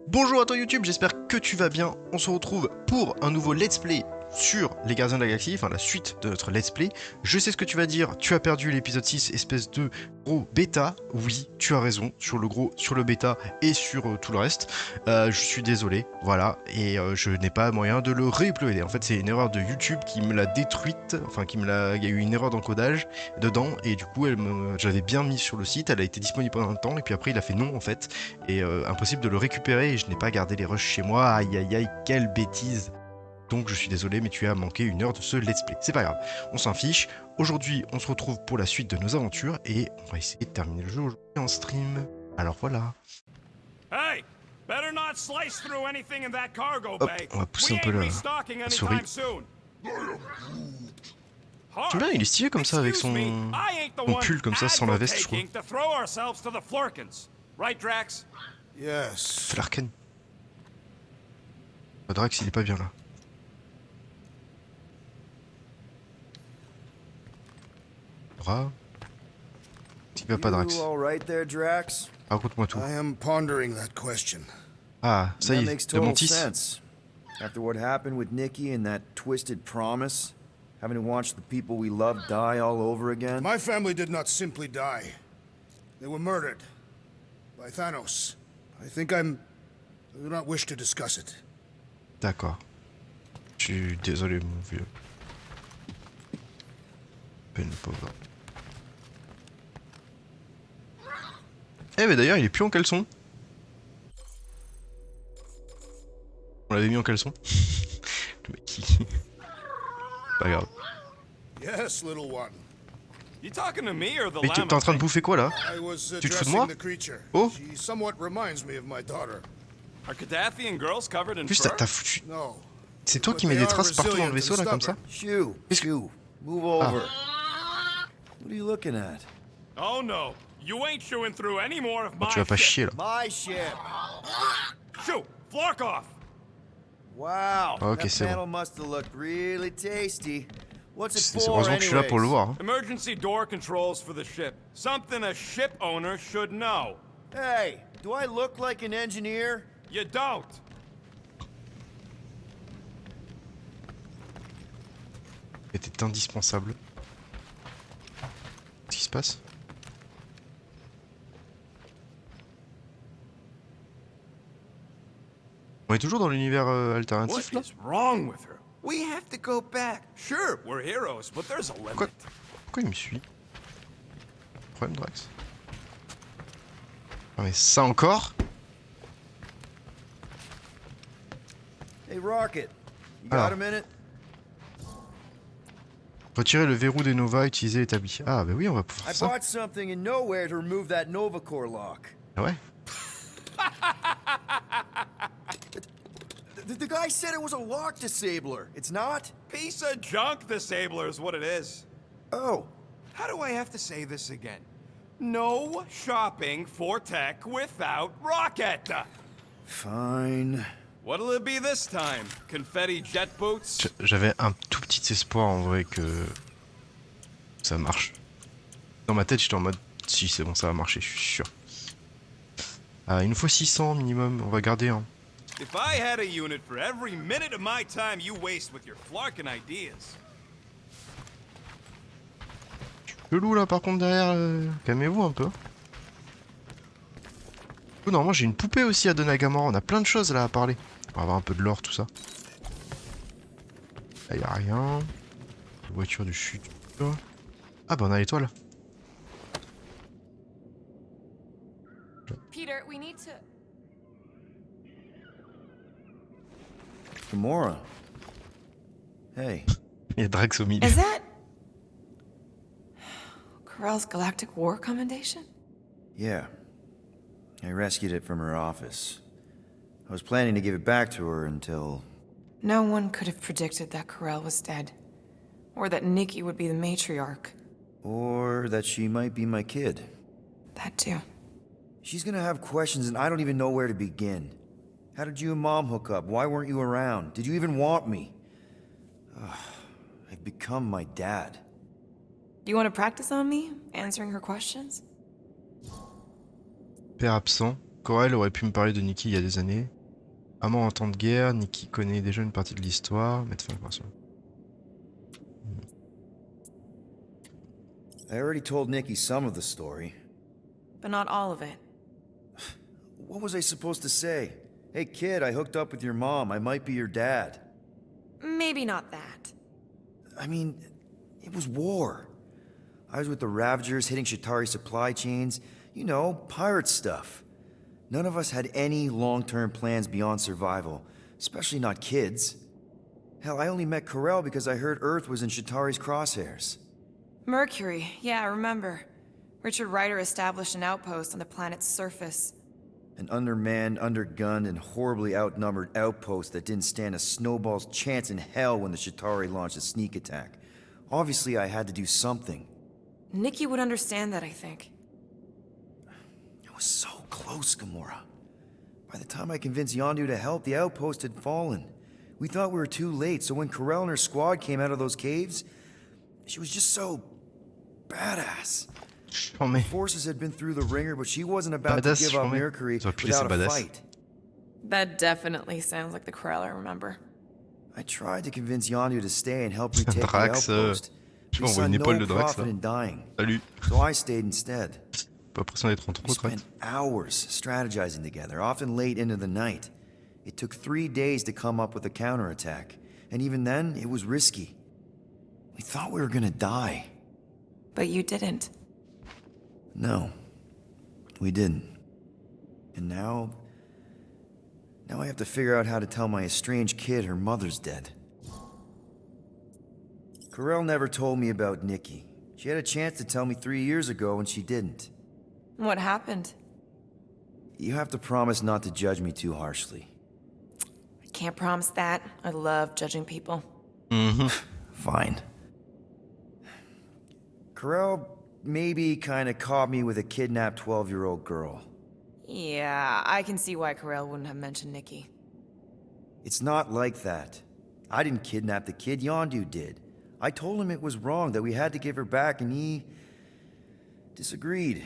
Bonjour à toi YouTube, j'espère que tu vas bien. On se retrouve pour un nouveau let's play sur les Gardiens de la Galaxie, enfin la suite de notre let's play. Je sais ce que tu vas dire, tu as perdu l'épisode 6, espèce de gros bêta. Oui, tu as raison, sur le bêta et sur tout le reste. Je suis désolé, voilà, et je n'ai pas moyen de le réuploader. En fait, c'est une erreur de YouTube qui me l'a détruite, enfin il y a eu une erreur d'encodage dedans, et du coup, j'avais bien mis sur le site, elle a été disponible pendant un temps, et puis après il a fait non en fait, et impossible de le récupérer, et je n'ai pas gardé les rushs chez moi. Aïe aïe aïe, quelle bêtise. Donc je suis désolé, mais tu as manqué une heure de ce let's play. C'est pas grave, on s'en fiche. Aujourd'hui, on se retrouve pour la suite de nos aventures et on va essayer de terminer le jeu aujourd'hui en stream. Alors voilà. Hey, better not slice through anything in that cargo Hop, bay. on va pousser un peu la souris. J'aime bien, il est stylé comme ça avec son pull comme ça sans la veste, je crois. Right, Drax? Yes. Flarken. Drax, il est pas bien là. Bras. Il va pas Drax. Raconte-moi tout. I am pondering that question. Ah, ça y est, de Montis. After what happened with Nikki and that twisted promise, having to watch the people we love die all over again. My family did not simply die. They were murdered by Thanos. I do not wish to discuss it. D'accord. Je suis désolé, mon vieux. Peine pauvre. Eh mais d'ailleurs il est plus en caleçon. On l'avait mis en caleçon. Le mec qui... Pas grave. Yes, little one. You talking to me or the Mais t'es en train de bouffer quoi là? Tu te fous de moi? Oh! She somewhat reminds me of my daughter. Are Cadathian girls covered in En plus fur? t'as foutu... No. C'est toi qui mets des traces partout dans le vaisseau là comme ça? Shoo, shoo, move over. What are you looking at? Oh no, you ain't chewing through any more of my Tu vas pas shit. chier là. My ship. Shoo, flark off. Wow, Ok, that c'est panel bon. must have looked really tasty. What's it C'est for, heureusement que je suis là pour le anyways? voir. Hein. Emergency door controls for the ship. Something a ship owner should know. Hey, do I look like an engineer? You don't. C'était indispensable. Qu'est-ce qui se passe? On est toujours dans l'univers alternatif What là? is wrong with her? We have to go back. Sure, we're heroes, but there's a limit. Pourquoi il me suit? Problème Drax. Ah mais ça encore? Hey, Rocket, you got Alors. a minute? Retirer le verrou des Nova, utiliser l'établi. Ah bah oui, on va pouvoir I faire ça. bought something in nowhere to remove that Nova Core lock. Ah ouais? The guy said it was a lock disabler. It's not? Piece of junk disabler is what it is. Oh. How do I have to say this again? No shopping for tech without Rocket! Fine. What'll it be this time? Confetti jet boots? J'avais un tout petit espoir en vrai que ça marche. Dans ma tête, j'étais en mode si c'est bon, ça va marcher, je suis sûr. Ah, il nous faut 600 minimum, on va garder un. If I had a unit for every minute of my time you waste with your flarkin' ideas. Le loup là par contre derrière, calmez-vous un peu. Oh, normalement j'ai une poupée aussi à donner à Gamora, on a plein de choses là à parler. On va avoir un peu de l'or, tout ça. Là y'a rien. Voiture du futur. Ah bah on a l'étoile. Peter, we need to... Gamora. Hey. Il y a Drax au milieu. Is that... Corell's Galactic War Commendation? Yeah. I rescued it from her office. I was planning to give it back to her until... No one could have predicted that Corell was dead. Or that Nikki would be the matriarch. Or that she might be my kid. That too. She's gonna have questions and I don't even know where to begin. How did you and Mom hook up? Why weren't you around? Did you even want me? I've become my dad. Do you want to practice on me, answering her questions? Père absent. Corel aurait pu me parler de Nikki il y a des années. Amant en temps de guerre, Nikki connaît déjà une partie de l'histoire. Mettre fin à la conversation. I already told Nikki some of the story. But not all of it. What was I supposed to say? Hey kid, I hooked up with your mom. I might be your dad. Maybe not that. I mean, it was war. I was with the Ravagers hitting Shatari supply chains. You know, pirate stuff. None of us had any long-term plans beyond survival, especially not kids. Hell, I only met Corel because I heard Earth was in Shatari's crosshairs. Mercury, yeah, I remember. Richard Ryder established an outpost on the planet's surface. An undermanned, undergunned, and horribly outnumbered outpost that didn't stand a snowball's chance in hell when the Shatari launched a sneak attack. Obviously, I had to do something. Nikki would understand that, I think. It was so close, Gamora. By the time I convinced Yondu to help, the outpost had fallen. We thought we were too late, so when Corel and her squad came out of those caves, she was just so badass. Oh, mais... Forces had been through the ringer, but she wasn't about to give up Mercury without a fight. That definitely sounds like the Corel I remember. I tried to convince Yondu to stay and help retake the Drax, outpost. on voit une épaule de Drax, là. In dying. Salut. So I stayed instead. Pas l'impression d'être en trop, We spent hours strategizing together, often late into the night. It took 3 days to come up with a counterattack, and even then, it was risky. We thought we were gonna die. But you didn't. No, we didn't. And now I have to figure out how to tell my estranged kid her mother's dead. Corel never told me about Nikki. She had a chance to tell me 3 years ago and she didn't. What happened? You have to promise not to judge me too harshly. I can't promise that. I love judging people. Fine. Corel maybe kinda caught me with a kidnapped 12-year-old girl. Yeah, I can see why Corel wouldn't have mentioned Nikki. It's not like that. I didn't kidnap the kid, Yondu did. I told him it was wrong, that we had to give her back, and he disagreed.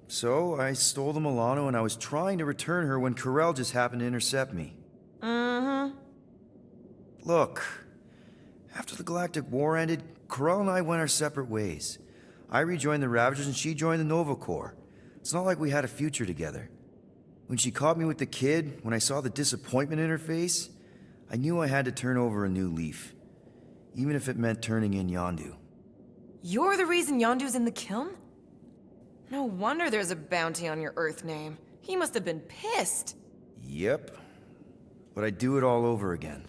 So I stole the Milano and I was trying to return her when Corel just happened to intercept me. Look, after the Galactic War ended, Corel and I went our separate ways. I rejoined the Ravagers and she joined the Nova Corps. It's not like we had a future together. When she caught me with the kid, when I saw the disappointment in her face, I knew I had to turn over a new leaf. Even if it meant turning in Yondu. You're the reason Yondu's in the kiln? No wonder there's a bounty on your Earth name. He must have been pissed. Yep. But I'd do it all over again.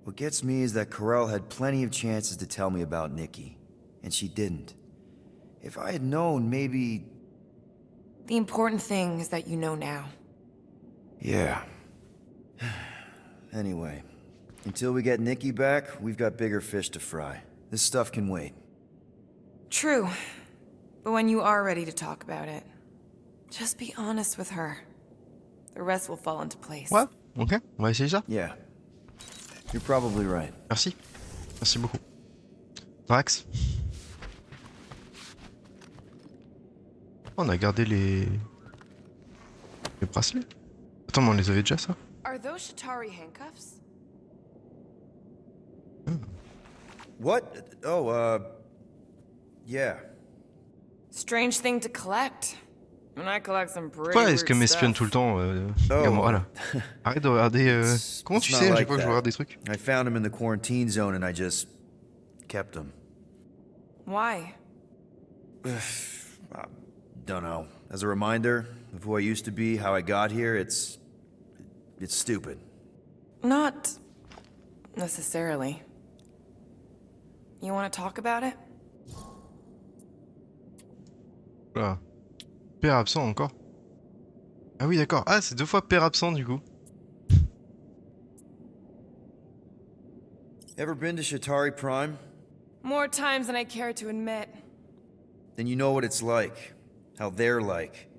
What gets me is that Corel had plenty of chances to tell me about Nikki. And she didn't. If I had known, maybe... The important thing is that you know now. Yeah. Anyway, until we get Nikki back, we've got bigger fish to fry. This stuff can wait. True. But when you are ready to talk about it, just be honest with her. The rest will fall into place. Ouais, ok, on va essayer ça. Yeah. You're probably right. Merci. Merci beaucoup. Drax. On a gardé les bracelets. Attends, mais on les avait déjà, ça? Are those Shatari handcuffs? What? Oh, yeah. Strange thing to collect. And I collect some pretty Pourquoi weird est-ce que m'espionne tout le temps, Gamora, là? Arrête de regarder... Comment tu sais à chaque fois que je regarde des trucs? I found him in the quarantine zone and I just kept him. Why? Don't know. As a reminder of who I used to be, how I got here, it's stupid. Not necessarily. You want to talk about it? Voilà. Père absent encore. Ah oui, d'accord. Ah, c'est 2 fois père absent, du coup. Ever been to Shatari Prime? More times than I care to admit. Then you know what it's like. How they're like.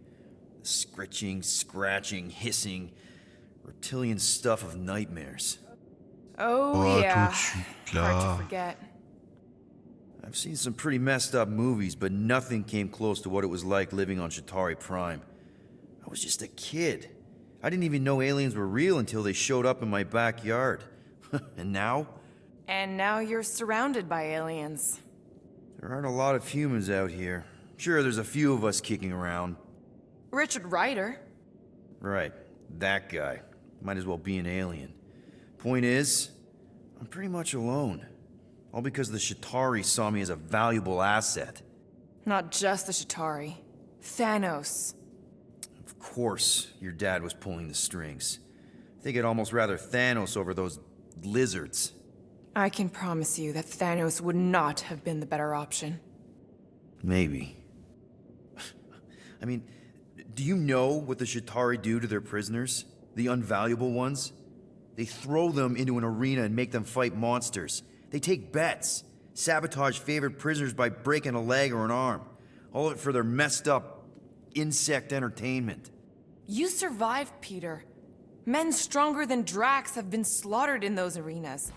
The scritching, scratching, hissing, reptilian stuff of nightmares. Oh, yeah. tout de suite, Hard là. to forget. I've seen some pretty messed up movies, but nothing came close to what it was like living on Shatari Prime. I was just a kid. I didn't even know aliens were real until they showed up in my backyard. And now? And now you're surrounded by aliens. There aren't a lot of humans out here. Sure, there's a few of us kicking around. Richard Ryder. Right, that guy. Might as well be an alien. Point is, I'm pretty much alone. All because the Shatari saw me as a valuable asset. Not just the Shatari. Thanos. Of course, your dad was pulling the strings. I think I'd almost rather Thanos over those lizards. I can promise you that Thanos would not have been the better option. Maybe. I mean, do you know what the Shatari do to their prisoners? The unvaluable ones? They throw them into an arena and make them fight monsters. They take bets, sabotage favored prisoners by breaking a leg or an arm. All of it for their messed up insect entertainment. You survived, Peter. Men stronger than Drax have been slaughtered in those arenas.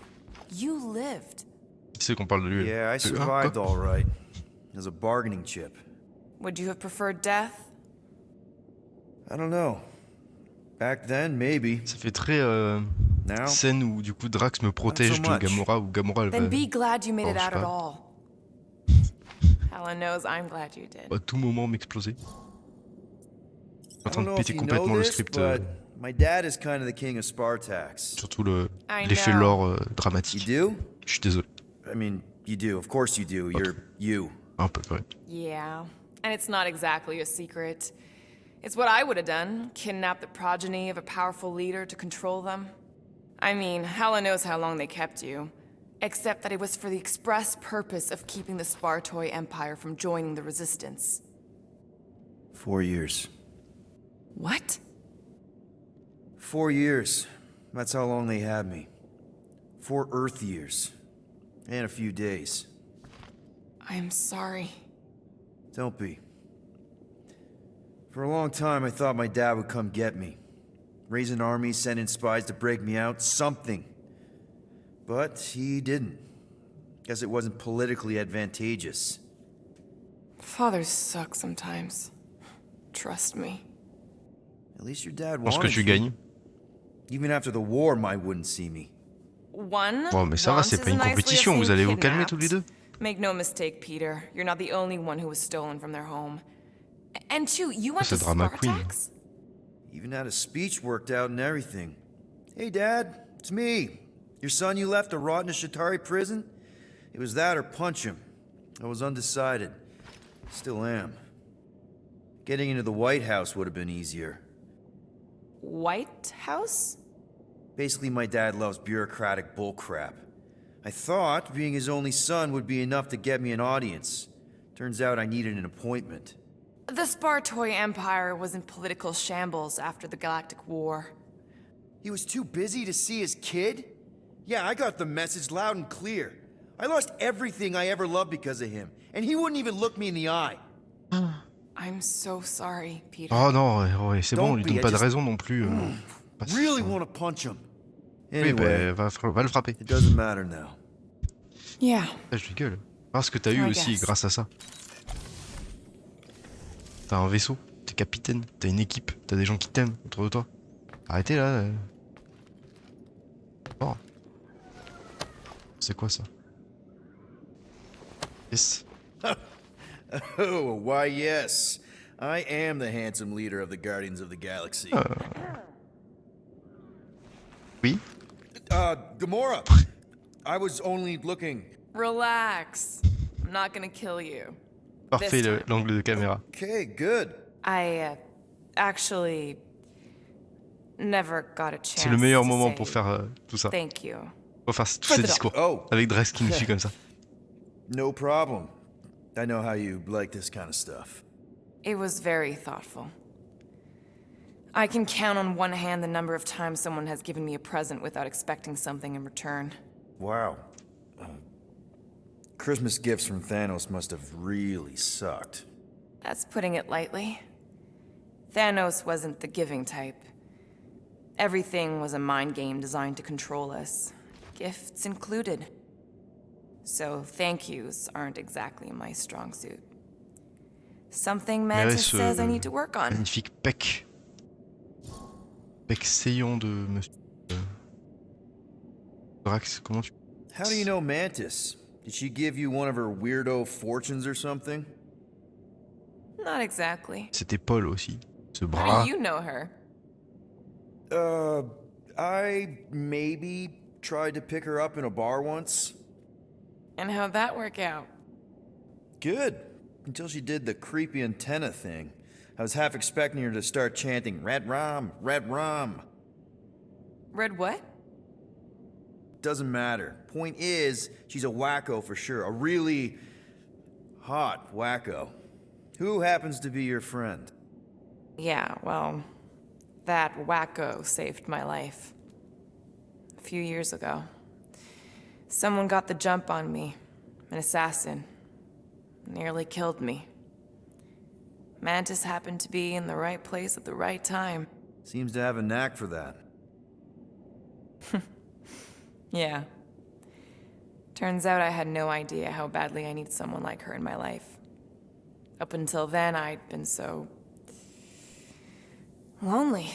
You lived. C'est qu'on parle de lui. Yeah, I survived all right. As a bargaining chip. Would you have preferred death? I don't know. Back then, maybe. Ça fait très Now? scène où du coup Drax me protège de Gamora ou Gamora elle Then va be glad you made it je sais out at pas. all. Helen knows I'm glad you did. à tout moment m'exploser. En I train don't de know if péter you complètement know le this, script, but my dad is kind of the king of Spartax. surtout I l'effet know. lore You dramatique. do? Je suis désolé. I mean, you do. Of course you do. You're you. Un peu, ouais. Yeah, and it's not exactly a secret. It's what I would have done, kidnap the progeny of a powerful leader to control them. I mean, Hela knows how long they kept you. Except that it was for the express purpose of keeping the Spartoi Empire from joining the Resistance. 4 years. What? 4 years. That's how long they had me. 4 Earth years. And a few days. I'm sorry. Don't be. For a long time, I thought my dad would come get me. Raise an army, send in spies to break me out, something. But he didn't. Guess it wasn't politically advantageous. Fathers suck sometimes. Trust me. At least your dad Je pense que wanted tu you. gagnes. Even after the war, Mai wouldn't see me. One. Bon, mais ça va, once c'est is pas a une nice way of compétition, vous saying allez vous calmer kidnapped. tous les deux. Make no mistake, Peter. You're not the only one who was stolen from their home. And two, you went to C'est drama queen. Spartax? Even had a speech worked out and everything. Hey, Dad, it's me. Your son you left to rot in a Shatari prison? It was that or punch him. I was undecided. Still am. Getting into the White House would have been easier. White House? Basically, my dad loves bureaucratic bullcrap. I thought being his only son would be enough to get me an audience. Turns out I needed an appointment. The Spartoi Empire was in political shambles after the Galactic War. He was too busy to see his kid? Yeah, I got the message loud and clear. I lost everything I ever loved because of him, and he wouldn't even look me in the eye. I'm so sorry, Peter. Oh non, ouais, c'est bon, on lui Don't be, donne pas I de just- raison non plus. Pas- Really want to punch him. Oui, Anyway, bah, va le frapper. it doesn't matter now. Yeah. Ah, je rigole. Parce que t'as eu I aussi guess. grâce à ça. T'as un vaisseau, t'es capitaine, t'as une équipe, t'as des gens qui t'aiment autour de toi. Arrêtez là. Oh. C'est quoi ça? Yes. Oh, why yes. I am the handsome leader of the Guardians of the Galaxy. Oui. Gamora! I was only looking. Relax. I'm not gonna kill you. Parfait This time. l'angle de caméra. Okay, good. I, actually never got a chance C'est le meilleur to moment say pour faire tout ça. Thank you. Pour faire tous Fais ces dedans. discours. Oh. Avec Drax qui nous suit comme ça. No problem. I know how you like this kind of stuff. It was very thoughtful. I can count on one hand the number of times someone has given me a present without expecting something in return. Wow. Christmas gifts from Thanos must have really sucked. That's putting it lightly. Thanos wasn't the giving type. Everything was a mind game designed to control us, gifts included. So thank yous aren't exactly my strong suit. Something Mantis ce says I need to work on. Magnifique pec Vexéant de monsieur Drax, comment tu... How do you know Mantis? Did she give you one of her weirdo fortunes or something? Not exactly. C'était Paul aussi, ce How bras. do you know her? I maybe tried to pick her up in a bar once. And how'd that work out? Good. Until she did the creepy antenna thing. I was half expecting her to start chanting, Red Rum, Red Rum. Red what? Doesn't matter. Point is, she's a wacko for sure. A really hot wacko. Who happens to be your friend? Yeah, well, that wacko saved my life. A few years ago. Someone got the jump on me. An assassin. Nearly killed me. Mantis happened to be in the right place at the right time. Seems to have a knack for that. Yeah. Turns out I had no idea how badly I needed someone like her in my life. Up until then, I'd been so... lonely.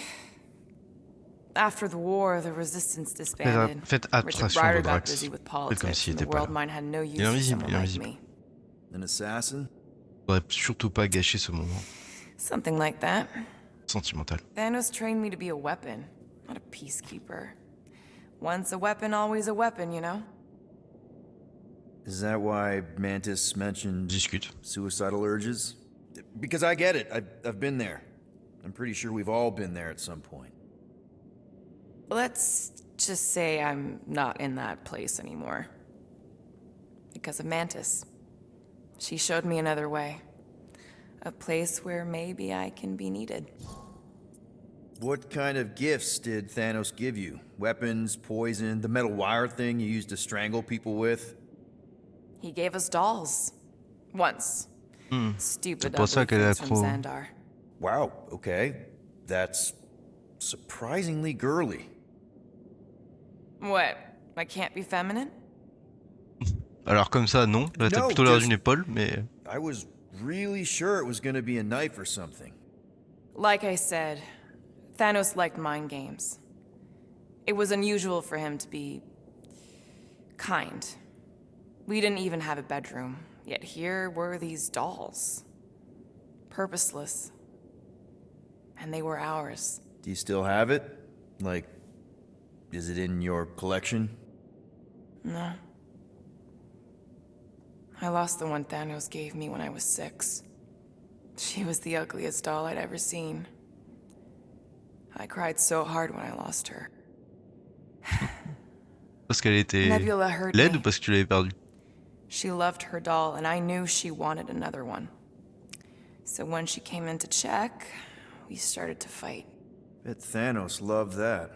After the war, the resistance disbanded. Faites Richard attention Ryder de got Drax. busy with Faites comme politics, s'il and the était pas world là. mine had no use Il est for invisible, someone il est like invisible. me. An assassin? Faudrait surtout pas gâcher ce moment Something like that. sentimental. Thanos trained me to be a weapon, not a peacekeeper. Once a weapon, always a weapon, you know? Is that why Mantis mentioned Discute. suicidal urges? Because I get it. I've been there. I'm pretty sure we've all been there at some point. Let's just say I'm not in that place anymore. Because of Mantis. She showed me another way. A place where maybe I can be needed. What kind of gifts did Thanos give you? Weapons, poison, the metal wire thing you used to strangle people with? He gave us dolls. Once. Stupid C'est pour ça ugly qu'elle est things from accro. Xandar. Wow, okay. That's surprisingly girly. What? I can't be feminine? Alors comme ça, non. Là, t'as No, plutôt l'air just- d'une épaule, mais... I was really sure it was gonna be a knife or something. Like I said, Thanos liked mind games. It was unusual for him to be... kind. We didn't even have a bedroom, yet here were these dolls. Purposeless. And they were ours. Do you still have it? Like, is it in your collection? No. I lost the one Thanos gave me when I was 6. She was the ugliest doll I'd ever seen. I cried so hard when I lost her. Parce qu'elle était Nebula hurt laide me. ou parce que tu l'avais perdue? She loved her doll, and I knew she wanted another one. So when she came in to check, we started to fight. Bet Thanos loved that.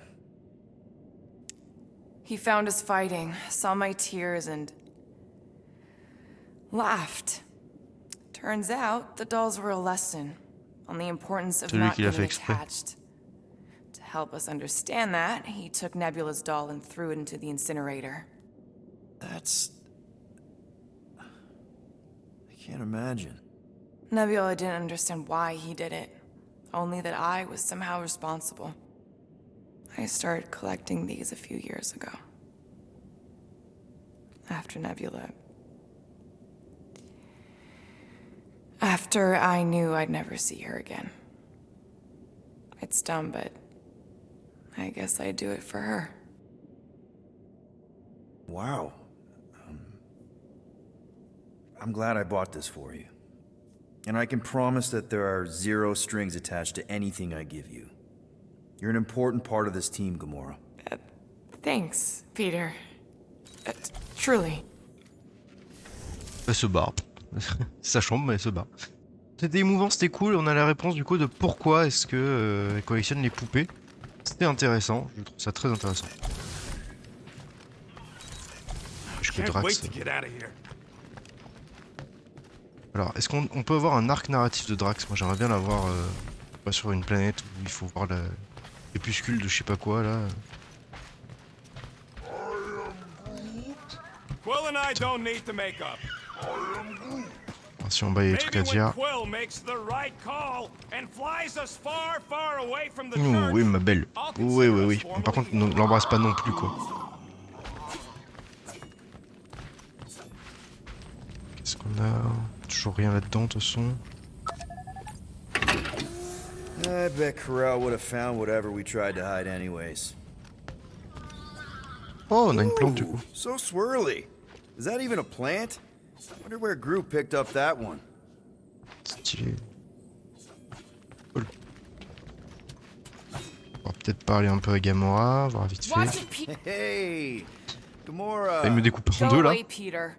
He found us fighting, saw my tears, and laughed. Turns out, the dolls were a lesson on the importance of Celui not qui l'a getting fait exprès. attached. To help us understand that, he took Nebula's doll and threw it into the incinerator. That's... I can't imagine. Nebula didn't understand why he did it, only that I was somehow responsible. I started collecting these a few years ago. After Nebula. After I knew I'd never see her again. It's dumb, but I guess I'd do it for her. Wow. I'm glad I bought this for you. And I can promise that there are 0 strings attached to anything I give you. You're an important part of this team, Gamora. Thanks, Peter. Truly. Elle se barre. C'est sa chambre, mais elle se barre. C'était émouvant, c'était cool. On a la réponse du coup de pourquoi est-ce que elle collectionne les poupées. C'était intéressant. Je trouve ça très intéressant. Je que Can't Drax. wait to get out of here. Alors, est-ce qu'on peut avoir un arc narratif de Drax? Moi, j'aimerais bien l'avoir pas sur une planète où il faut voir la crépuscule de je sais pas quoi là. Quill and I don't need to make up. Alors, si en bas il y a des trucs à dire. Oui, ma belle. Oui, oui, oui. Par contre, ne l'embrasse pas non plus, quoi. Qu'est-ce qu'on a? Toujours rien là-dedans, de toute façon. I bet Corral would have found whatever we tried to hide anyways. Oh, on a une plante, du coup. So swirly. Is that even a plant? I wonder where Gru picked up that one. Stylé. Cool. On va peut-être parler un peu à Gamora, voir vite fait. Hey, Gamora. Il me découpe en deux, là. Peter.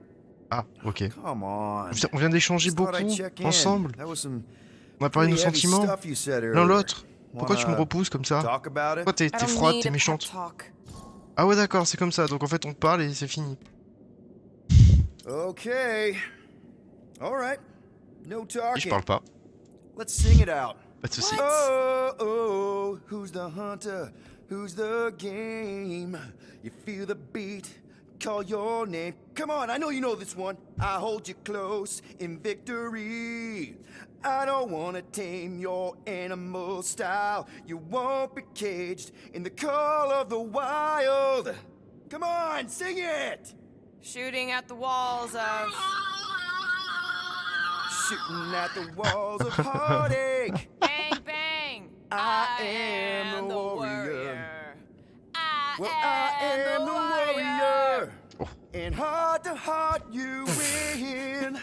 Ah, ok. Come on. On vient d'échanger Just thought beaucoup, I'd check in. ensemble. That was some On a parlé de nos pretty heavy sentiments, stuff you said l'un earlier. l'autre. Pourquoi tu me Wanna repousses comme ça? talk about it? Pourquoi t'es I don't froide, need t'es a pep méchante? talk. Ah ouais, d'accord, c'est comme ça. Donc en fait, on parle et c'est fini. Okay. All right. No Et je talking. parle pas. Let's sing it out. Pas de soucis. Oh, oh, who's the hunter? Who's the game? You feel the beat, call your name. Come on, I know you know this one. I hold you close in victory. I don't wanna tame your animal style. You won't be caged in the call of the wild. Come on, sing it! Shooting at the walls of... Shooting at the walls of heartache. Bang, bang! I am the warrior. Well, I am the warrior. And heart to heart you win.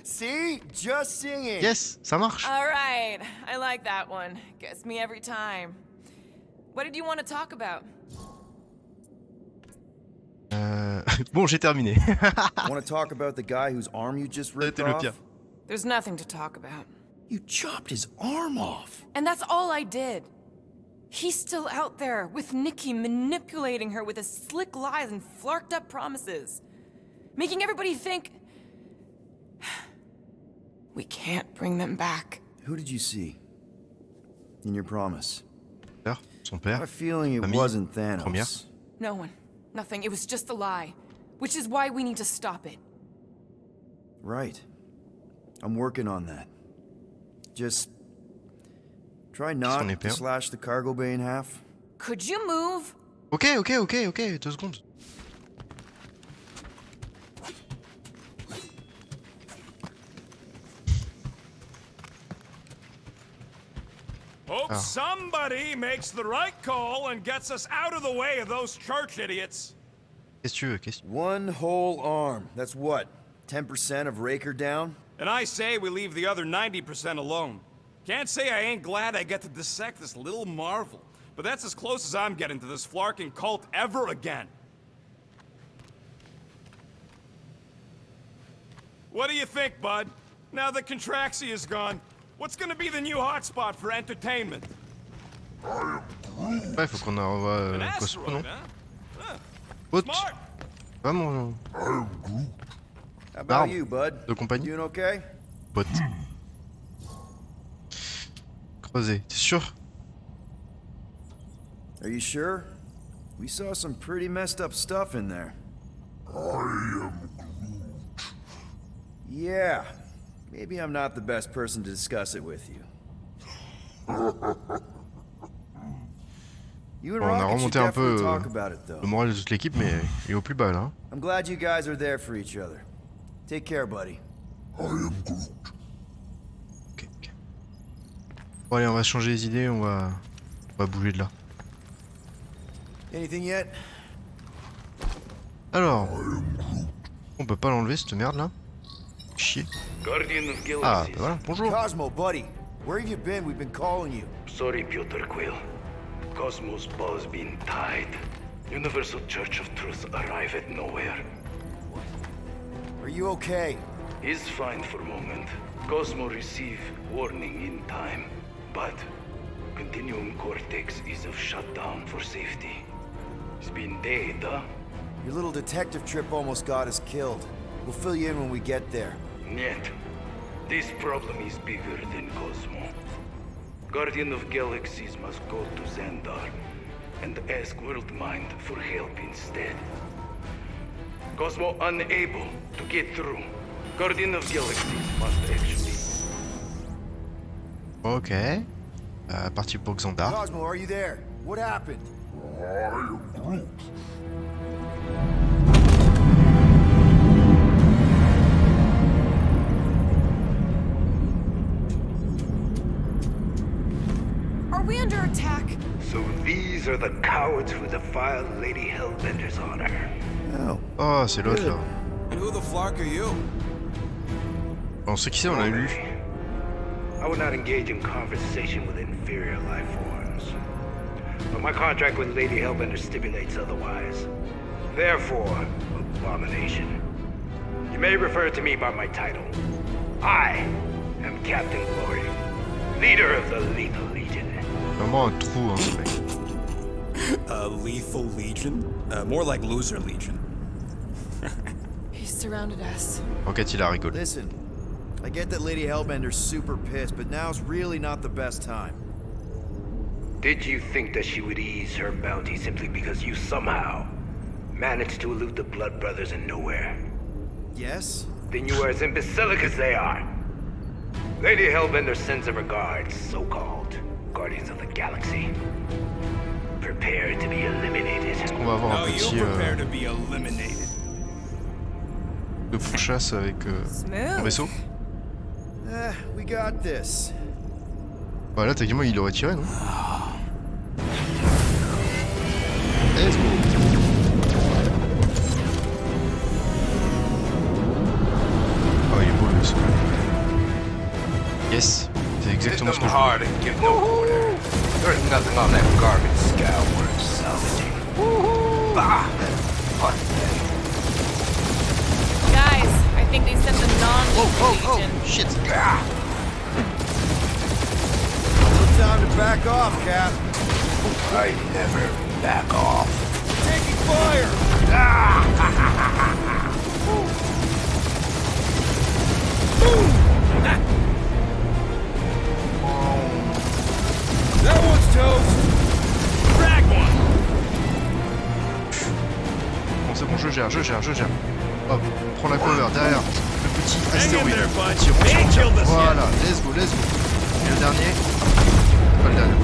See? Just singing. Yes, ça marche. All right, I like that one. Gets me every time. What did you want to talk about? Bon, j'ai terminé. Want to talk about the guy whose arm you just ripped C'était le off? pire. There's nothing to talk about. You chopped his arm off. And that's all I did. He's still out there with Nikki manipulating her with his slick lies and flarked up promises. Making everybody think... we can't bring them back. Who did you see? In your promise? Son I had père. a feeling it Famille. wasn't Thanos. Première. No one. Nothing. It was just a lie. Which is why we need to stop it. Right. I'm working on that. Just try not qu'on est to père. slash the cargo bay in half. Could you move? Ok, 2 secondes. Hope somebody makes the right call and gets us out of the way of those church idiots. Qu'est-ce que tu veux? Qu'est-ce que... One whole arm. That's what? 10% of Raker down? And I say we leave the other 90% alone. Can't say I ain't glad I get to dissect this little marvel, but that's as close as I'm getting to this flarking cult ever again. What do you think, bud? Now that Contraxi is gone, what's gonna be the new hotspot for entertainment? Ouais, faut qu'on envoie An Cosmo, non? asteroid, huh? Haute. Smart! Va mon How about Arm. you, bud? De compagnie. Doing okay? pote. Creuser, t'es sûr? Are you sure? We saw some pretty messed up stuff in there. Yeah. Maybe I'm not the best person to discuss it with you. You and Bon, on a Rocket should remonté un definitely peu talk about it, though. le moral de toute l'équipe, mais il est au plus bas là. I'm glad you guys are there for each other. Take care, buddy. Ok, ok. Bon allez, on va changer les idées, on va bouger de là. Anything yet? Alors, on peut pas l'enlever cette merde là. Chier. Guardian of Ah, Galaxie. bah voilà, bonjour. Cosmo, buddy. Where have you been? We've been calling you. Sorry, Peter Quill. Cosmos' ball's been tied. Universal Church of Truth arrive at nowhere. Are you okay? He's fine for a moment. Cosmo receive warning in time. But Continuum Cortex is of shutdown for safety. It's been dead, huh? Your little detective trip almost got us killed. We'll fill you in when we get there. Niet. This problem is bigger than Cosmo. Guardian of Galaxies must go to Xandar and ask Worldmind for help instead. Cosmo unable to get through. Guardian of Galaxie must actually. Ok. Parti pour Xandar. Cosmo, are you there? What happened? Are we under attack? So these are the cowards who defiled Lady Hellbender's honor. Oh. Oh, c'est l'autre là. And who the flark are you? On sait qui c'est, on l'a lu. I would not engage in conversation with inferior life forms. But my contract with Lady Hellbender stipulates otherwise. Therefore, abomination. You may refer to me by my title. I am Captain Glory, leader of the Lethal Legion. Vraiment un trou, hein, ce mec. Lethal Legion? More like Loser Legion. He surrounded us. Enquête, il a rigolé. Listen, I get that Lady Hellbender's super pissed, but now's really not the best time. Did you think that she would ease her bounty simply because you somehow managed to elude the Blood Brothers in nowhere? Yes? Then you are as imbecilic as they are. Lady Hellbender sends her regards, so-called Guardians of the Galaxy. Prepare to be eliminated. On va avoir un petit prepare to be eliminated. de pourchasse avec mon vaisseau. We got this. Bah là, techniquement, il aurait tiré, non? Let's go. Oh, il est beau le vaisseau. Yes, c'est exactement ce que je voulais. Give no order. There's nothing on that garbage scow worth salvaging. Bah! Guys, I think they sent the non-lethal legion. Shit. Time to back off, Cap. I never back off. Taking fire! That one's toast. Drag one. Bon, c'est bon, je gère. Hop, prends la cover derrière le petit astéroïde. Petit rond. Voilà, let's go. Et le dernier. Pas le dernier.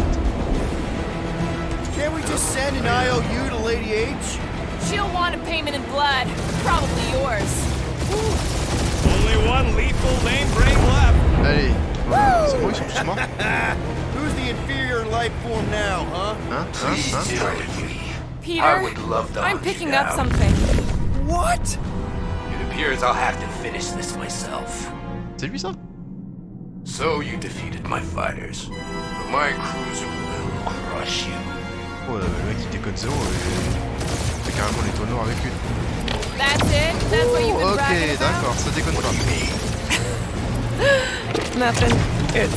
Can't we just send an IOU to Lady H? She'll want a payment in blood. Probably yours. Only one lethal name brain left. Allez, c'est bon, ils sont tous morts. Who's the inferior life form now, huh? Hein? Peter, I would love to I'm hunt picking you up down. something. What? It appears I'll have to finish this myself. C'est lui ça? So you defeated my fighters, but my cruiser will crush you. Oh, le mec il déconne zéro. C'est carrément l'étoile noire avec lui. That's it? That's what you've been bragging Ok, about? d'accord, ça déconne pas. Nothing. It's...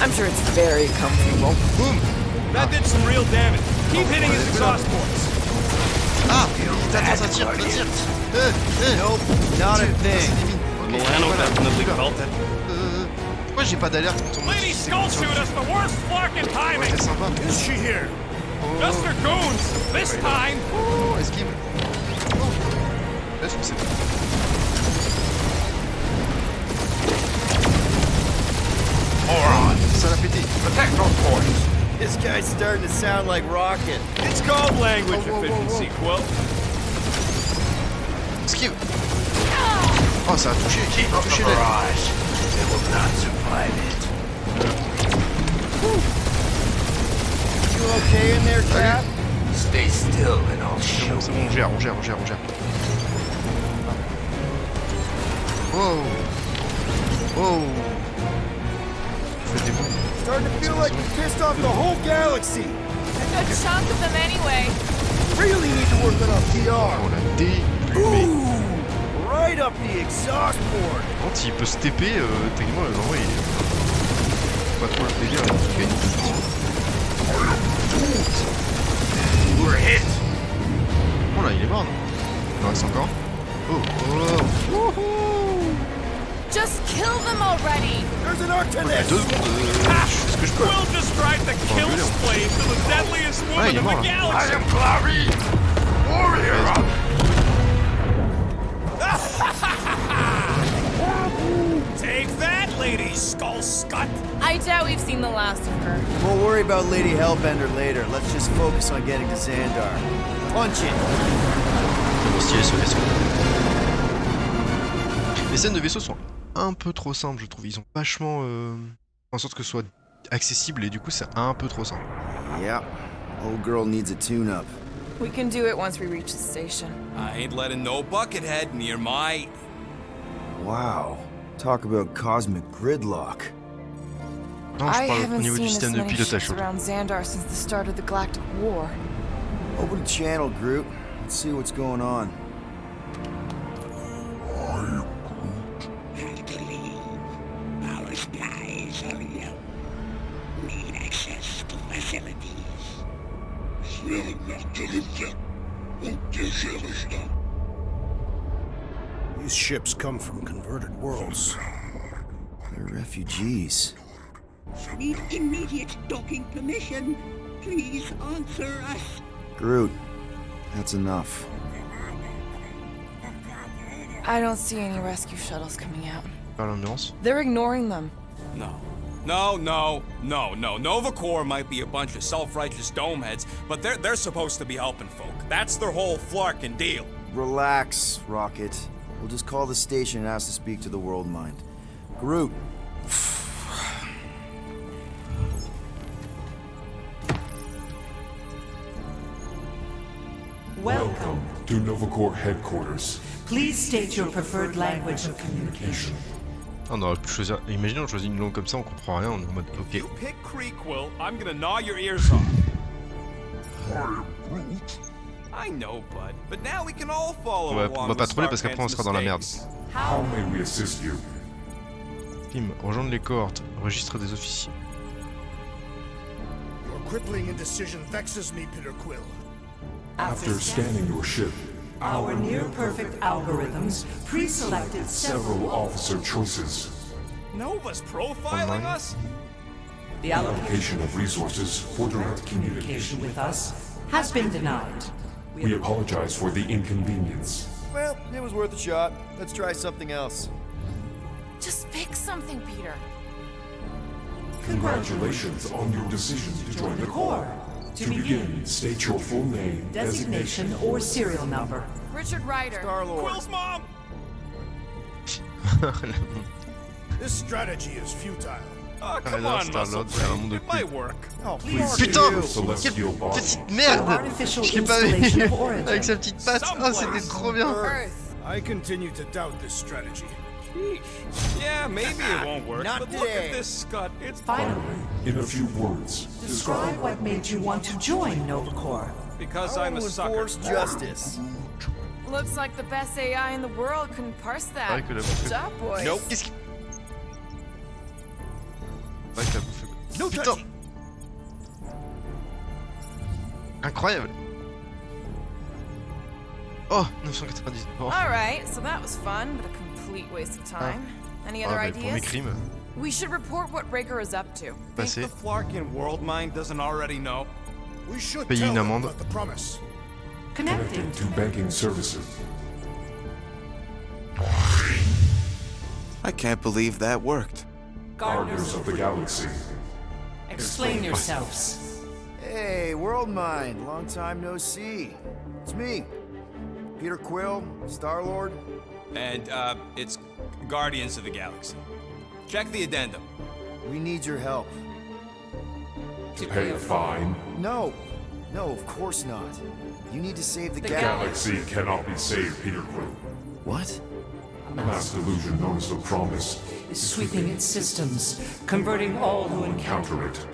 I'm sure it's very comfortable. Boum! That did some real damage. Keep hitting his exhaust ports. Ah! Attends, ça tire. Nope, not a thing. Milano definitely felt it. Pourquoi j'ai pas d'alerte quand on me Lady dit c'est Skull bon, shoot us the worst flarking timing. c'est sympa. Is she here? Just her goons. This time. Oh, esquive. Oh. Là, je me sais pas. Moron! Ça l'a pété. Protect those ports! This guy's starting to sound like Rocket. It's called language efficiency, Quill. Esquive. Oh, ça a touché. Keep up the Touché l'aile. barrage. They will not survive it. You okay in there, Cap? Stay still and I'll show C'est bon, on gère. Wow. Faites des bons. Starting to feel like we pissed off the whole galaxy. A good chunk of them anyway. Really need to work on our PR. On l'a déplumé. Ooh, right up the exhaust port. Quand il peut se TP, techniquement, le endroit il est pas trop le plaisir, il gagne tout We're hit! Oh là, il est mort, non? Il en reste encore. Oh. Just kill them already. There's an arc to Il y a this. 2 secondes, je fais ce que je peux. Quill just tried to kill really? slave to the deadliest Ah, woman il est in mort, the là. I galaxy. am Clary! Warrior! lady, skull scut! I doubt we've seen the last of her. We'll worry about Lady Hellbender later. Let's just focus on getting to Xandar. Punch it! Vraiment stylé ce vaisseau. Les scènes de vaisseau sont un peu trop simples, je trouve. Ils ont vachement en sorte que ce soit accessible et du coup c'est un peu trop simple. Yeah, old girl needs a tune-up. We can do it once we reach the station. I ain't letting no buckethead near my... Wow, talk about cosmic gridlock. Non, je I parle au haven't niveau seen du this système de many pilotage. ships surtout. around Xandar since the start of the Galactic War. Open the channel, Groot. Let's see what's going on. Our supplies are low. Need access to facilities. These ships come from converted worlds. They're refugees. Need immediate docking permission. Please answer us. Groot, that's enough. I don't see any rescue shuttles coming out. Par l'ambiance. They're ignoring them. No. Nova Corps might be a bunch of self-righteous domeheads, but they're supposed to be helping folk. That's their whole flarkin' deal. Relax, Rocket. We'll just call the station and ask to speak to the World Mind. Groot. Welcome to Nova Corps headquarters. Please state your preferred language of communication. On aurait pu choisir. Imaginez on choisit une langue comme ça, on comprend rien, on est en mode ok. You pick Creekwill, I'm gonna gnaw your ears off. I know, bud, but now we can all follow On along va pas with troller parce qu'après on sera dans la merde. mistakes. How may we assist you? Film, rejoindre les cohortes, registre des officiers. Your crippling indecision vexes me, Peter Quill. After scanning your ship, Our near-perfect algorithms pre-selected several officer choices, Nova's profiling Online. us? The allocation allocation of resources for direct communication. with us has been denied. We apologize for the inconvenience. Well, it was worth a shot. Let's try something else. Just pick something, Peter. Congratulations on your decision to join the Corps. To begin, state your full name, Designation or serial number. Richard Ryder. Star-Lord. Quill's mom! This strategy is futile. Oh, come alors, on, Star-Lord, Muscle c'est un Brain. monde de It might work. Oh, Please Putain, your celestial body. petite merde. Artificial Je l'ai pas vu installation of origin. avec sa petite patte. Ah, c'était trop bien. Earth. I continue to doubt this strategy. Yeah, maybe it won't work, Not but look today. at this scut. It's Finally, In a few words, describe what made you want to join Nova Corps. because I I'm a will sucker. enforce justice. Looks like the best AI in the world couldn't parse that. Ouais, que la Good job, boys. Nope. Qu'est-ce qui. Ouais, que la bouffe. No Putain. touchy. Incroyable. Oh, 990. Oh. All right, so that was fun, but a complete waste of time. Any other Ah, mais pour mes ideas? crimes, We should report what Raker is up to. Think passé. the Flarkin world mind doesn't already know? We should Payer tell une them amende. about the promise. Connecting. to banking services. I can't believe that worked. Gardians of the Galaxy. Explain yourselves. Hey, World Mind. Long time no see. It's me. Peter Quill, Star-Lord. And, it's Guardians of the Galaxy. Check the addendum. We need your help. To pay a fine, No. No, of course not. You need to save the Galaxy cannot be saved, Peter Quill. What? A mass delusion known as the Promise Is sweeping its systems, converting all who encounter counter it.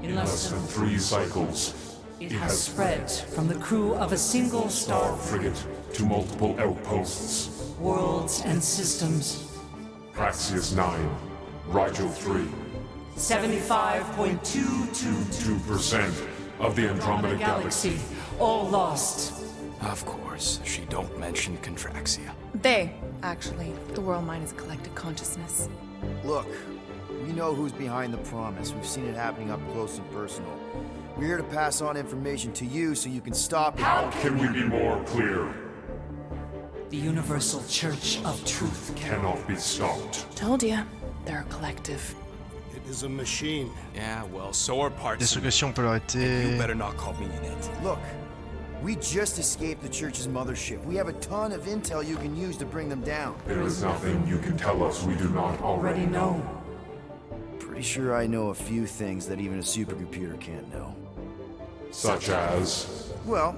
in Less than 3 cycles, it has spread from the crew of a single star frigate to multiple outposts. worlds and systems. Praxius 9, Rigel 3, 75.222 2% of the Andromeda Galaxy. all lost. Of course, she don't mention Contraxia. They, actually. The world mind is a collective consciousness. Look, we know who's behind the promise. We've seen it happening up close and personal. We're here to pass on information to you so you can stop it. How can we be more clear? The Universal Church of Truth. Cannot be stopped. Told ya. They're a collective. It is a machine. Yeah, well, so are parts of me. Destruction, on peut l'arrêter. You better not call me in it. Look, we just escaped the church's mothership. We have a ton of intel you can use to bring them down. There is nothing you can tell us we do not already know. Pretty sure I know a few things that even a supercomputer can't know. Such as... Well,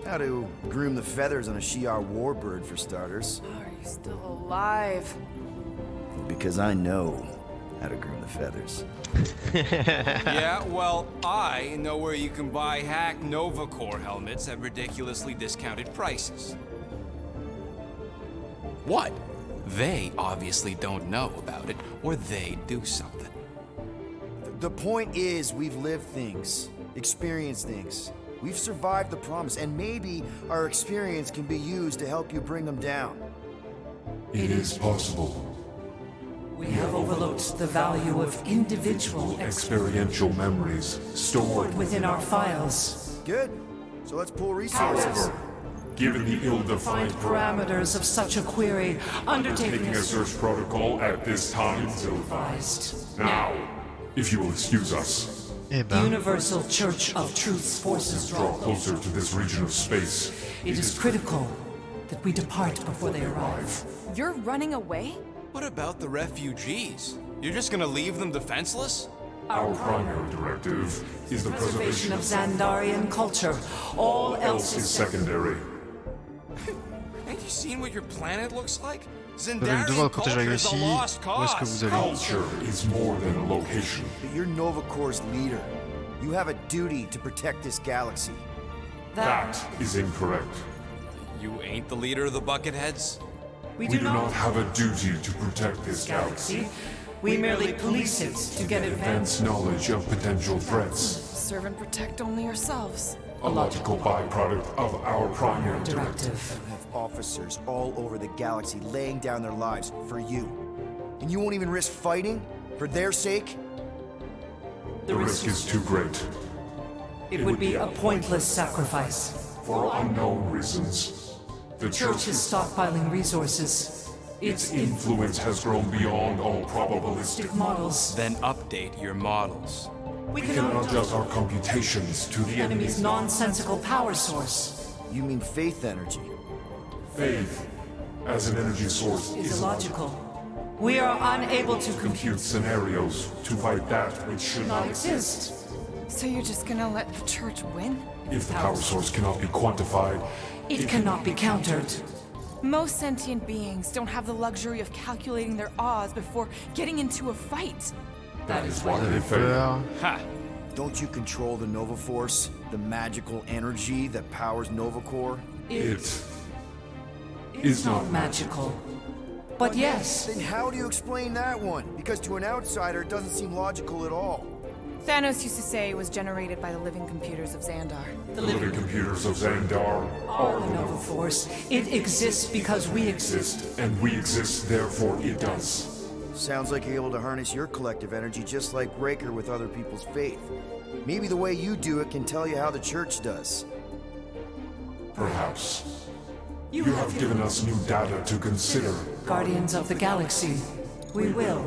how to groom the feathers on a Shi'ar warbird, for starters. Are you still alive? Because I know how to groom the feathers. Yeah, well, I know where you can buy hack Nova Corps helmets at ridiculously discounted prices. What? They obviously don't know about it, or they do something. The point is, we've lived things, experienced things. We've survived the promise, and maybe our experience can be used to help you bring them down. It is possible. We have overlooked the value of individual Experiential memories stored within our files. Good. So let's pull resources. However, given the ill-defined Parameters of such a query, undertaking taking a search protocol at this time is ill-advised. Now, if you will excuse us, Eh The ben, Universal Church of Truth's forces draw closer to this region of space. It is critical that we depart before they arrive. You're running away? What about the refugees? You're just gonna leave them defenseless? Our primary directive is the preservation Preservation of of Xandarian culture. All else is is secondary. Ain't you seen what your planet looks like? vous avez le devoir de Xandarian protéger la culture is a Galaxie. lost Où est-ce que cause. vous allez? Culture is more than a location. But you're Nova Corps' leader. You have a duty to protect this galaxy. That is incorrect. You ain't the leader of the Bucketheads? We do not have a duty to protect this galaxy. We merely police it to get advanced. Advance knowledge of potential threats. Serve and protect only yourselves. A logical byproduct of our primary directive. Directive. You have officers all over the galaxy laying down their lives for you. And you won't even risk fighting? For their sake? The risk is too great. It would be a pointless sacrifice. For unknown reasons. The Church is stockpiling resources. Its influence has grown beyond all probabilistic. Models. Then update your models. We We can can adjust adjust our computations to the the enemy's enemy's nonsensical power source. You mean faith energy? faith as an energy source Is is illogical. We are unable to compute scenarios to fight that which should not not exist. So you're just gonna let the church win? If the power source cannot be quantified, It cannot be countered. Most sentient beings don't have the luxury of calculating their odds before getting into a fight. that is why Vous they avez fail. peur. Ha! Don't you control the Nova Force? The magical energy that powers Nova Corps? It is not magical. But yes, Then how do you explain that one? Because to an outsider, it doesn't seem logical at all. Thanos used to say it was generated by the living computers of Xandar. the living living computers of Xandar are the Nova Force. It exists because we exist. exist, and we exist, therefore it does. Sounds like you're able to harness your collective energy just like Raker with other people's faith. Maybe the way you do it can tell you how the church does. Perhaps. You have given us new data to consider. Guardians of the Galaxy. We will.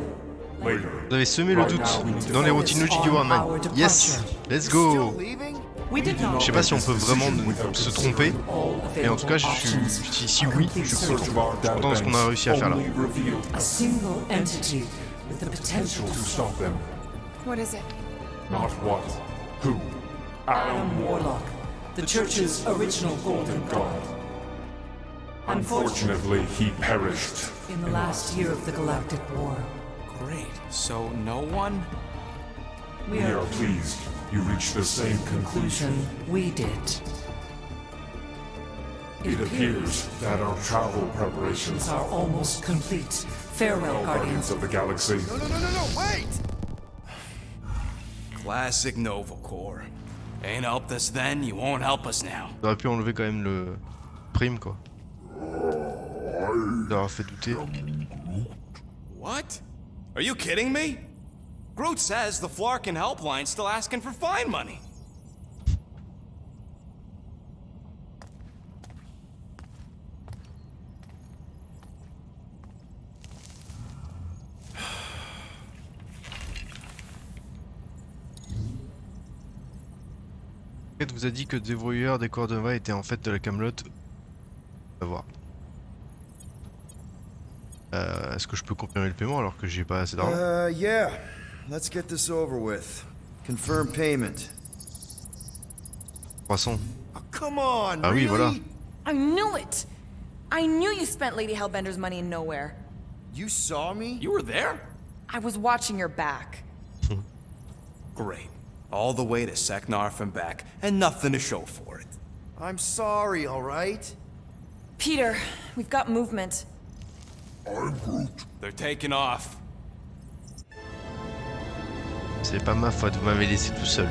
Later. Vous avez semé le Right doute now, we need to dans les focus routines logiques du on Warman. our Yes, departure. let's Still go. leaving? We did not. Je sais pas si on peut vraiment Without se tromper, All mais en tout cas, available si oui, je suis Search content. of our Content de ce qu'on a réussi à faire là. only revealed A single entity with the potential to stop them. What is it? Not what, who. Adam Warlock, the Church's original Golden God. Unfortunately, Unfortunately, he perished. in the last year of the Galactic War, Great. So no one? we We are are pleased you reached the same conclusion. we did. It appears that our travel preparations Are almost complete. Farewell, Guardians Guardians. of the Galaxy. No, wait! Classic Nova Corps. Ain't helped us then, you won't help us now. On aurait pu enlever quand même le prime quoi. D'avoir fait douter. What? Are you kidding me? Groot says the Flarkin helpline's still asking for fine money. L'enquête vous a dit que dévoyeur des coordonnées était en fait de la camelote. On va voir. Est-ce que je peux confirmer le paiement alors que j'ai pas assez d'argent? Yeah. Let's get this over with. Confirm payment. 300. Oh, come on, Ah oui, really? voilà. I knew it! I knew you spent Lady Hellbender's money in nowhere. You saw me? You were there? I was watching your back. Great. All the way to Seknarf and back, and nothing to show for it. I'm sorry, alright? Peter, we've got movement. They're taking off. C'est pas ma faute, vous m'avez laissé tout seul.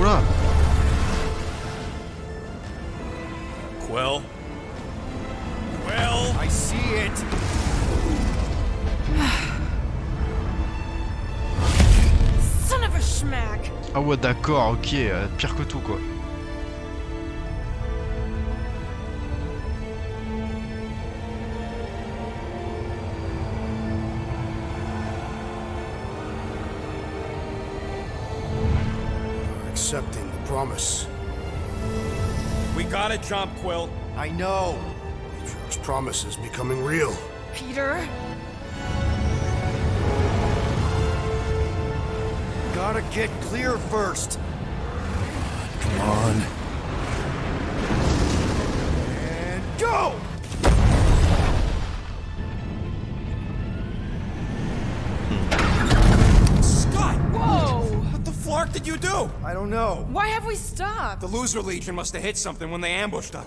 Oula! Quill? Quill? I see it! Son of a schmack! Ah ouais d'accord, ok, pire que tout quoi. Accepting the promise. We gotta jump, Quill. I know. Matriarch's promise is becoming real. Peter? Gotta get clear first. Come on. And go! Scott! Whoa! What the flark did you do? I don't know. Why have we stopped? The Loser Legion must have hit something when they ambushed us.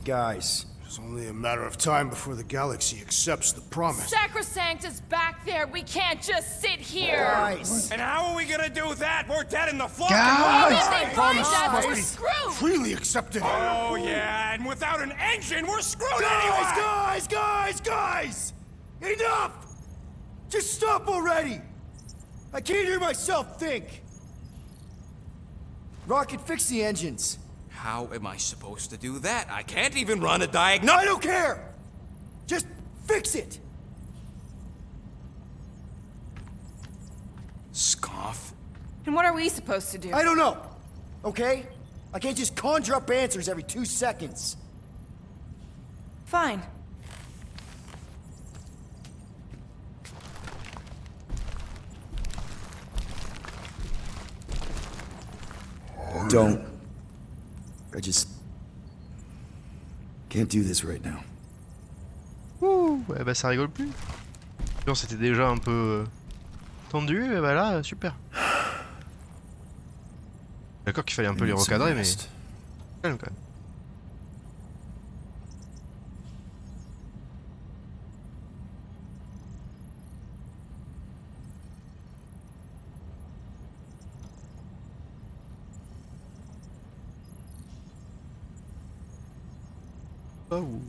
Guys, It's only a matter of time before the Galaxy accepts the promise. Sacrosanct is back there. We can't just sit here. guys. And how are we gonna do that? We're dead in the flark. Even if they find Promise us, must we're be screwed. freely accepted. Oh yeah, and without an engine, we're screwed anyway. Guys! Enough! Just stop already! I can't hear myself think. Rocket, fix the engines. How am I supposed to do that? I can't even run a I diagnostic. don't care! Just fix it! Scoff. And what are we supposed to do? I don't know, okay? I can't just conjure up answers every 2 seconds. Fine. Don't. I just can't do this right now. Ouh, ouais, bah ça rigole plus. Genre, c'était déjà un peu tendu, et bah là, super. D'accord qu'il fallait un peu les recadrer, mais calme quand même. Oh.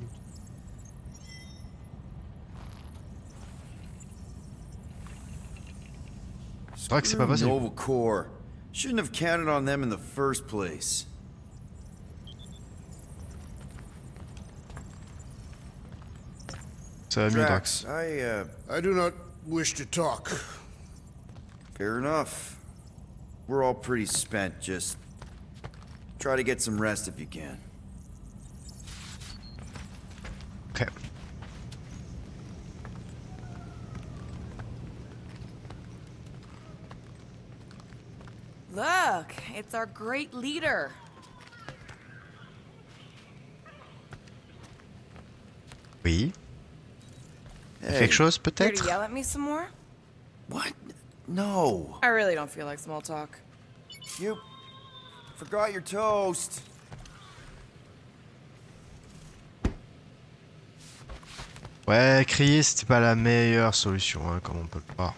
C'est vrai que c'est pas facile. Nova Corps. Shouldn't have counted on them in the first place. Ça va mieux, Drax. I do not wish to talk. Fair enough. We're all pretty spent, just try to get some rest if you can. Ok. Look, it's our great leader. Oui. Hey, Quelque chose Here to peut-être? yell at me some more? what? No. I really don't feel like small talk. You forgot your toast. Ouais, crier c'était pas la meilleure solution, hein, comme on peut le voir.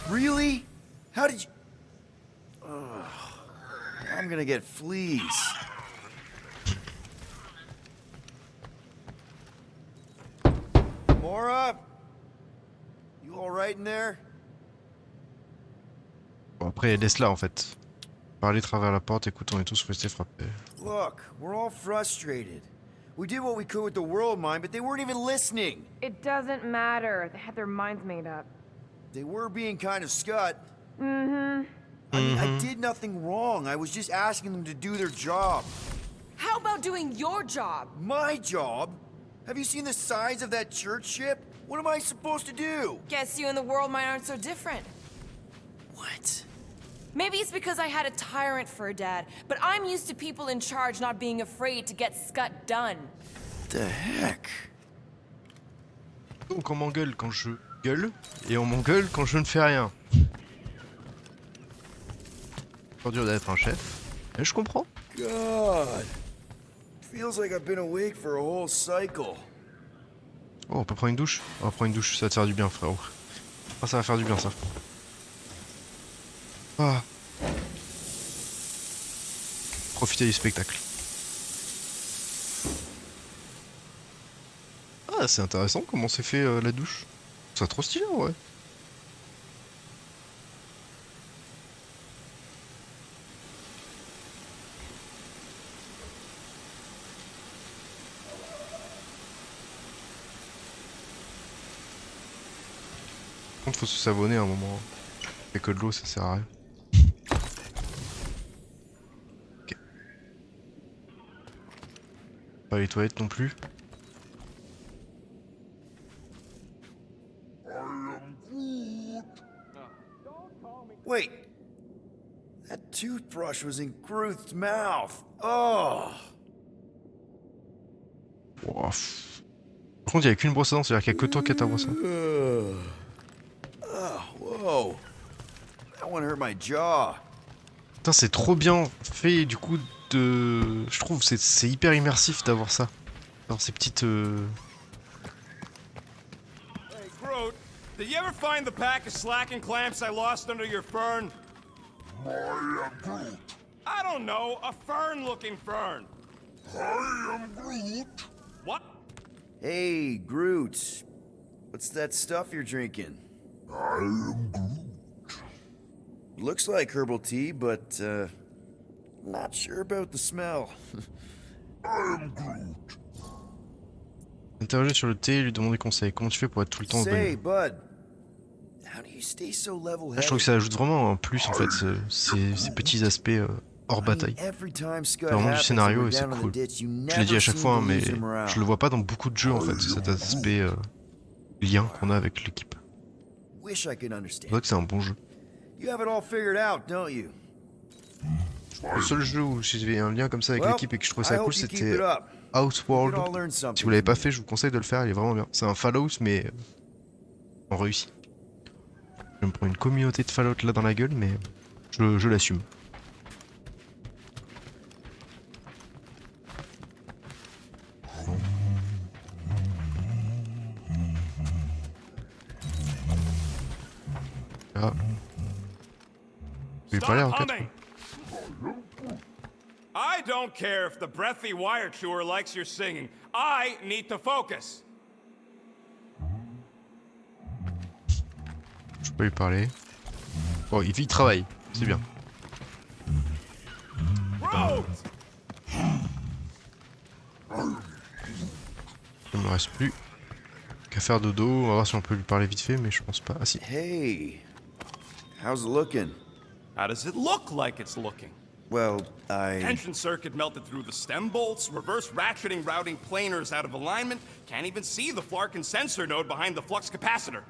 Really? How did you... Ugh. I'm gonna get fleas. Mora? You alright in there? Bon, après, laisse-la en fait. Parler à travers la porte, écoute, on est tous restés frappés. Look, we're all frustrated. We did what we could with the world mind, but they weren't even listening. It doesn't matter. They had their minds made up. They were being kind of scut. Mm-hmm. I mean, I did nothing wrong. I was just asking them to do their job. How about doing your job? My job? Have you seen the size of that church ship? What am I supposed to do? Guess you and the world mind aren't so different. What? Maybe it's because I had a tyrant for a dad, but I'm used to people in charge not being afraid to get scut done. The heck? Donc on m'engueule quand je gueule, et on m'engueule quand je ne fais rien. C'est dur d'être un chef, mais je comprends. God. Feels like I've been awake for a whole cycle. Oh, on peut prendre une douche? On va prendre une douche, ça va te faire du bien, frérot. Ah, ça va faire du bien, ça. Ah. Profiter du spectacle. Ah, c'est intéressant comment c'est fait la douche. C'est trop stylé, ouais. Par contre, faut se savonner à un moment. Et que de l'eau, ça sert à rien. Ok. Pas les toilettes non plus. Wait. That toothbrush was in Groot's mouth. Oh. Wow. Par contre, il n'y a qu'une brosse à dents, c'est-à-dire qu'il n'y a que toi qui as ta brosse à dents. Whoa. That one hurt my jaw. Putain, c'est trop bien fait, du coup, de... Je trouve c'est hyper immersif d'avoir ça. D'avoir ces petites... Hey, Groot, did you ever find the pack of slacking clamps I lost under your fern? I am Groot. I don't know, a fern-looking fern. I am Groot. What? Hey, Groot. What's that stuff you're drinking? I am Groot. Looks like herbal tea, but, not sure about the smell. I am Groot. Interroger sur le thé et lui demander conseil. Comment tu fais pour être tout le temps Say, bonne? bud, how do you stay so Là, je trouve level-headed? que ça ajoute vraiment un plus, en fait, ces petits aspects hors bataille. C'est vraiment du scénario et c'est cool. Je l'ai dit à chaque fois, hein, mais je le vois pas dans beaucoup de jeux, en fait, cet aspect lien qu'on a avec l'équipe. Wish I could C'est understand. vrai que c'est un bon jeu. You have it all figured out, don't you? Le seul jeu où j'avais un lien comme ça avec l'équipe et que je trouvais ça cool, c'était We Outworld. can all learn Si something. vous l'avez pas fait, je vous conseille de le faire, il est vraiment bien. C'est un Fallout, mais en réussi. Je me prends une communauté de Fallout là dans la gueule, mais je l'assume. Ah. Il est pas l'air en Stop 4. humming! I don't care if the breathy wire chewer likes your singing. I need to focus. Je peux lui parler. Bon, il travaille, c'est bien. Groot! Il me reste plus qu'à faire dodo. On va voir si on peut lui parler vite fait, mais je pense pas. Ah si. Hey, how's it looking? How does it look like it's looking? Well, I... Tension circuit melted through the stem bolts, reverse ratcheting routing planers out of alignment, can't even see the Flarkin sensor node behind the flux capacitor.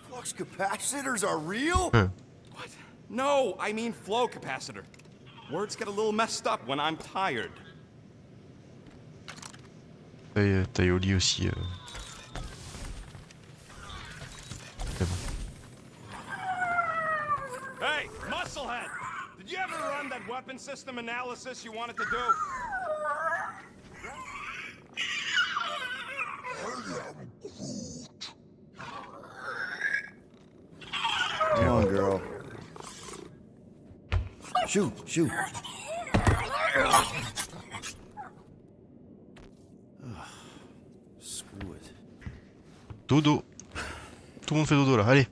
Flux capacitors are real? What? No, I mean flow capacitor. Words get a little messed up when I'm tired. T'as Yoli aussi. C'est bon. Hey, musclehead! Did you ever run that weapon system analysis you wanted to do? Come on, girl. Shoot, shoot. Screw it. Dodo. Tout le monde fait dodo là, allez.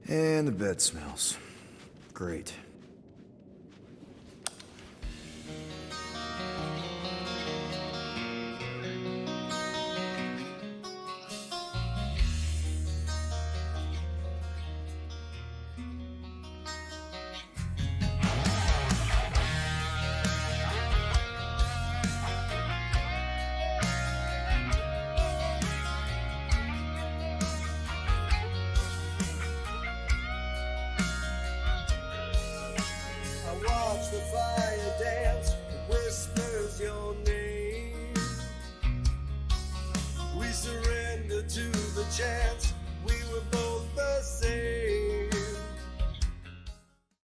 And the bed smells. Great. The fire dance whispers your name. We surrender to the chance we were both